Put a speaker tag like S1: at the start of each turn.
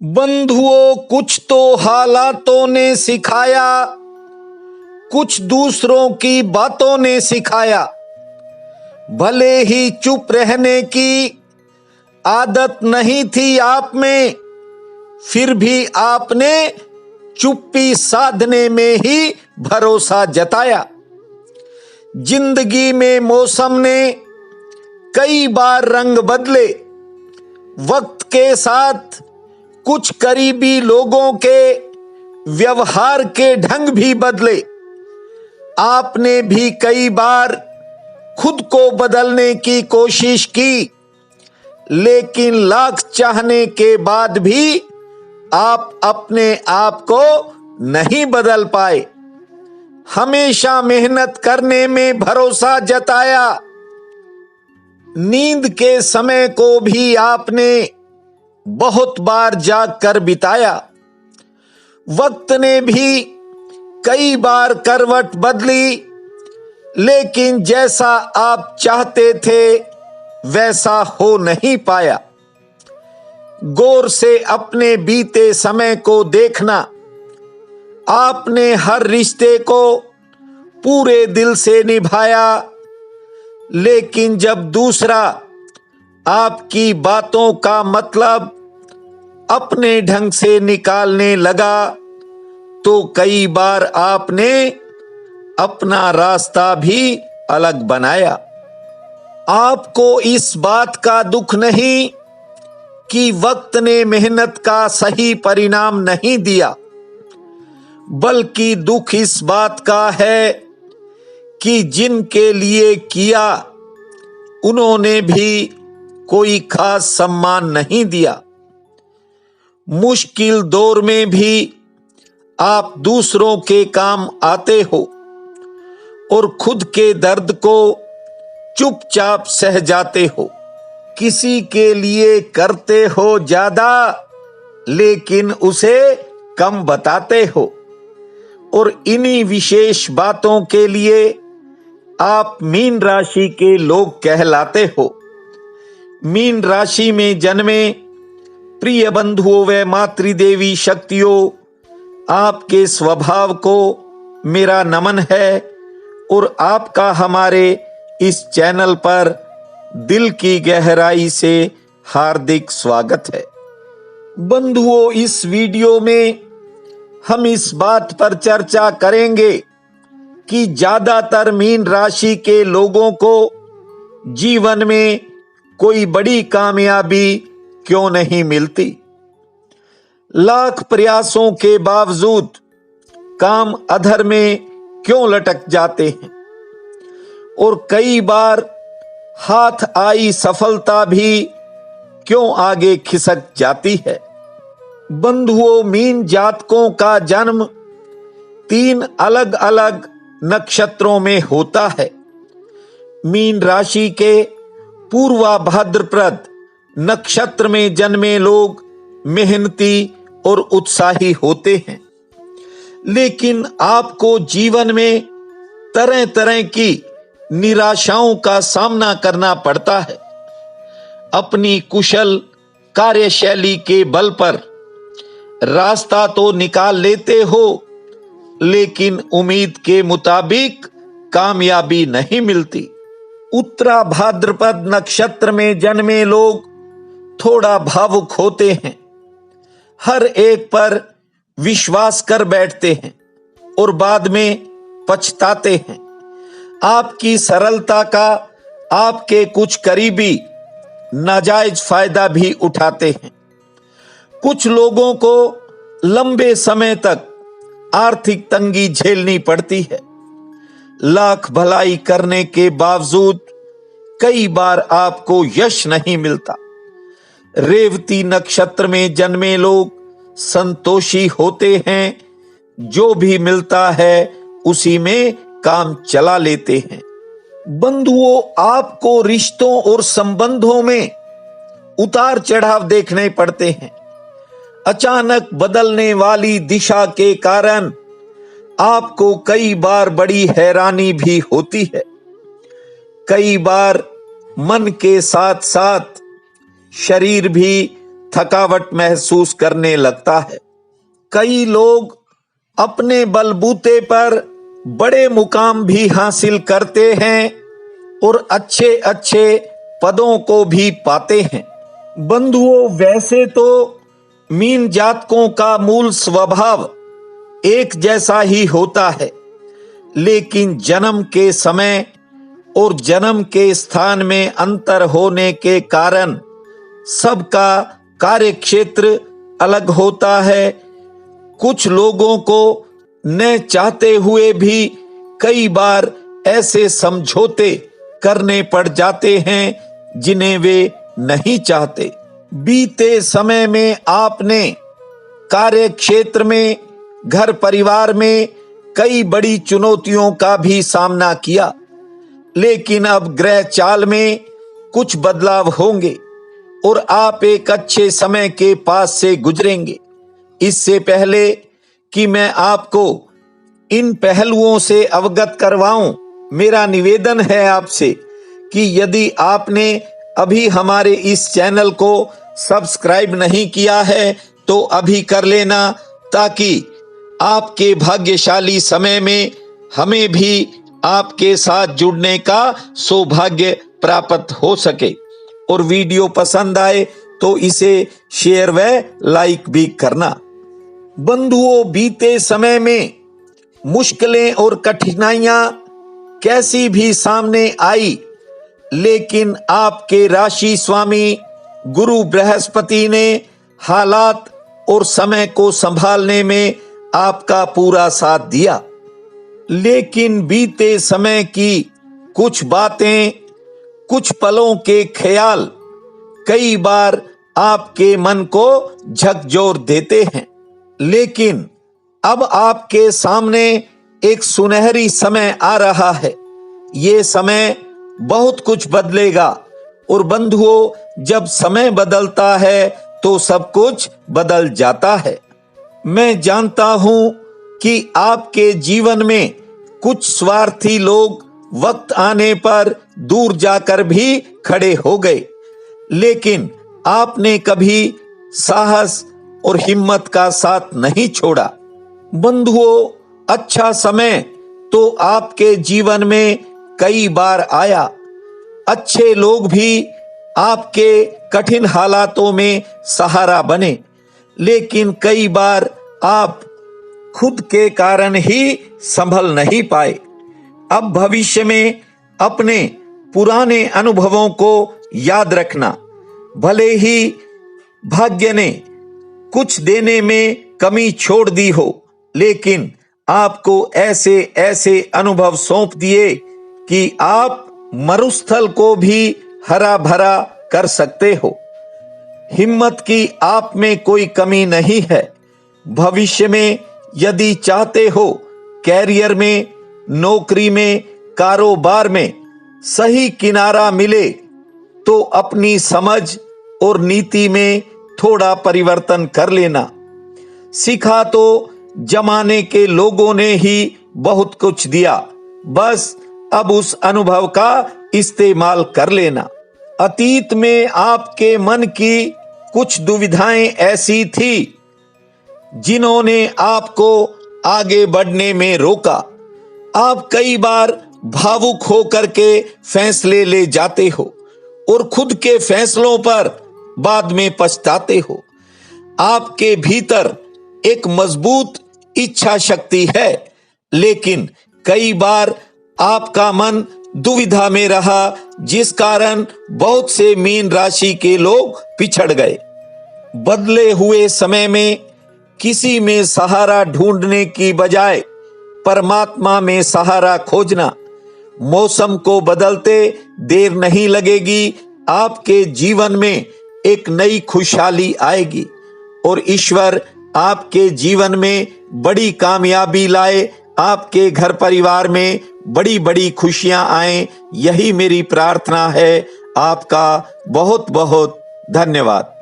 S1: बंधुओं, कुछ तो हालातों ने सिखाया, कुछ दूसरों की बातों ने सिखाया। भले ही चुप रहने की आदत नहीं थी आप में, फिर भी आपने चुप्पी साधने में ही भरोसा जताया। जिंदगी में मौसम ने कई बार रंग बदले, वक्त के साथ कुछ करीबी लोगों के व्यवहार के ढंग भी बदले। आपने भी कई बार खुद को बदलने की कोशिश की, लेकिन लाख चाहने के बाद भी आप अपने आप को नहीं बदल पाए। हमेशा मेहनत करने में भरोसा जताया। नींद के समय को भी आपने बहुत बार जाग कर बिताया। वक्त ने भी कई बार करवट बदली, लेकिन जैसा आप चाहते थे वैसा हो नहीं पाया। गौर से अपने बीते समय को देखना। आपने हर रिश्ते को पूरे दिल से निभाया, लेकिन जब दूसरा आपकी बातों का मतलब अपने ढंग से निकालने लगा, तो कई बार आपने अपना रास्ता भी अलग बनाया। आपको इस बात का दुख नहीं कि वक्त ने मेहनत का सही परिणाम नहीं दिया, बल्कि दुख इस बात का है कि जिनके लिए किया उन्होंने भी कोई खास सम्मान नहीं दिया। मुश्किल दौर में भी आप दूसरों के काम आते हो और खुद के दर्द को चुपचाप सह जाते हो। किसी के लिए करते हो ज्यादा, लेकिन उसे कम बताते हो, और इन्हीं विशेष बातों के लिए आप मीन राशि के लोग कहलाते हो। मीन राशि में जन्मे प्रिय बंधुओं व मातृदेवी शक्तियों, आपके स्वभाव को मेरा नमन है और आपका हमारे इस चैनल पर दिल की गहराई से हार्दिक स्वागत है। बंधुओं, इस वीडियो में हम इस बात पर चर्चा करेंगे कि ज्यादातर मीन राशि के लोगों को जीवन में कोई बड़ी कामयाबी क्यों नहीं मिलती। लाख प्रयासों के बावजूद काम अधर में क्यों लटक जाते हैं, और कई बार हाथ आई सफलता भी क्यों आगे खिसक जाती है। बंधुओं, मीन जातकों का जन्म 3 अलग अलग नक्षत्रों में होता है। मीन राशि के पूर्वा भाद्रपद नक्षत्र में जन्मे लोग मेहनती और उत्साही होते हैं, लेकिन आपको जीवन में तरह तरह की निराशाओं का सामना करना पड़ता है। अपनी कुशल कार्यशैली के बल पर रास्ता तो निकाल लेते हो, लेकिन उम्मीद के मुताबिक कामयाबी नहीं मिलती। उत्तरा भाद्रपद नक्षत्र में जन्मे लोग थोड़ा भावुक होते हैं, हर एक पर विश्वास कर बैठते हैं और बाद में पछताते हैं। आपकी सरलता का आपके कुछ करीबी नाजायज फायदा भी उठाते हैं। कुछ लोगों को लंबे समय तक आर्थिक तंगी झेलनी पड़ती है। लाख भलाई करने के बावजूद कई बार आपको यश नहीं मिलता। रेवती नक्षत्र में जन्मे लोग संतोषी होते हैं, जो भी मिलता है उसी में काम चला लेते हैं। बंधुओं, आपको रिश्तों और संबंधों में उतार चढ़ाव देखने पड़ते हैं। अचानक बदलने वाली दिशा के कारण आपको कई बार बड़ी हैरानी भी होती है। कई बार मन के साथ साथ शरीर भी थकावट महसूस करने लगता है। कई लोग अपने बलबूते पर बड़े मुकाम भी हासिल करते हैं और अच्छे अच्छे पदों को भी पाते हैं। बंधुओं, वैसे तो मीन जातकों का मूल स्वभाव एक जैसा ही होता है, लेकिन जन्म के समय और जन्म के स्थान में अंतर होने के कारण सबका कार्यक्षेत्र अलग होता है। कुछ लोगों को न चाहते हुए भी कई बार ऐसे समझौते करने पड़ जाते हैं जिन्हें वे नहीं चाहते। बीते समय में आपने कार्य क्षेत्र में, घर परिवार में कई बड़ी चुनौतियों का भी सामना किया, लेकिन अब ग्रह चाल में कुछ बदलाव होंगे और आप एक अच्छे समय के पास से गुजरेंगे। इससे पहले कि मैं आपको इन पहलुओं से अवगत करवाऊं, मेरा निवेदन है आपसे कि यदि आपने अभी हमारे इस चैनल को सब्सक्राइब नहीं किया है तो अभी कर लेना, ताकि आपके भाग्यशाली समय में हमें भी आपके साथ जुड़ने का सौभाग्य प्राप्त हो सके। और वीडियो पसंद आए तो इसे शेयर व लाइक भी करना। बंधुओं, बीते समय में मुश्किलें और कठिनाइयां कैसी भी सामने आई, लेकिन आपके राशि स्वामी गुरु बृहस्पति ने हालात और समय को संभालने में आपका पूरा साथ दिया। लेकिन बीते समय की कुछ बातें, कुछ पलों के ख्याल कई बार आपके मन को झकझोर देते हैं, लेकिन अब आपके सामने एक सुनहरी समय आ रहा है। ये समय बहुत कुछ बदलेगा और बंधुओं, जब समय बदलता है तो सब कुछ बदल जाता है। मैं जानता हूं कि आपके जीवन में कुछ स्वार्थी लोग वक्त आने पर दूर जाकर भी खड़े हो गए, लेकिन आपने कभी साहस और हिम्मत का साथ नहीं छोड़ा। बंधुओं, अच्छा समय तो आपके जीवन में कई बार आया। अच्छे लोग भी आपके कठिन हालातों में सहारा बने, लेकिन कई बार आप खुद के कारण ही संभल नहीं पाए। अब भविष्य में अपने पुराने अनुभवों को याद रखना। भले ही भाग्य ने कुछ देने में कमी छोड़ दी हो, लेकिन आपको ऐसे ऐसे अनुभव सौंप दिए कि आप मरुस्थल को भी हरा भरा कर सकते हो। हिम्मत की आप में कोई कमी नहीं है। भविष्य में यदि चाहते हो कैरियर में, नौकरी में, कारोबार में सही किनारा मिले, तो अपनी समझ और नीति में थोड़ा परिवर्तन कर लेना। सीखा तो जमाने के लोगों ने ही बहुत कुछ दिया, बस अब उस अनुभव का इस्तेमाल कर लेना। अतीत में आपके मन की कुछ दुविधाएं ऐसी थी जिन्होंने आपको आगे बढ़ने में रोका। आप कई बार भावुक होकर के फैसले ले जाते हो और खुद के फैसलों पर बाद में पछताते हो। आपके भीतर एक मजबूत इच्छा शक्ति है, लेकिन कई बार आपका मन दुविधा में रहा, जिस कारण बहुत से मीन राशि के लोग पिछड़ गए। बदले हुए समय में किसी में सहारा ढूंढने की बजाय परमात्मा में सहारा खोजना। मौसम को बदलते देर नहीं लगेगी, आपके जीवन में एक नई खुशहाली आएगी और ईश्वर आपके जीवन में बड़ी कामयाबी लाए, आपके घर परिवार में बड़ी बड़ी खुशियां आए, यही मेरी प्रार्थना है। आपका बहुत बहुत धन्यवाद।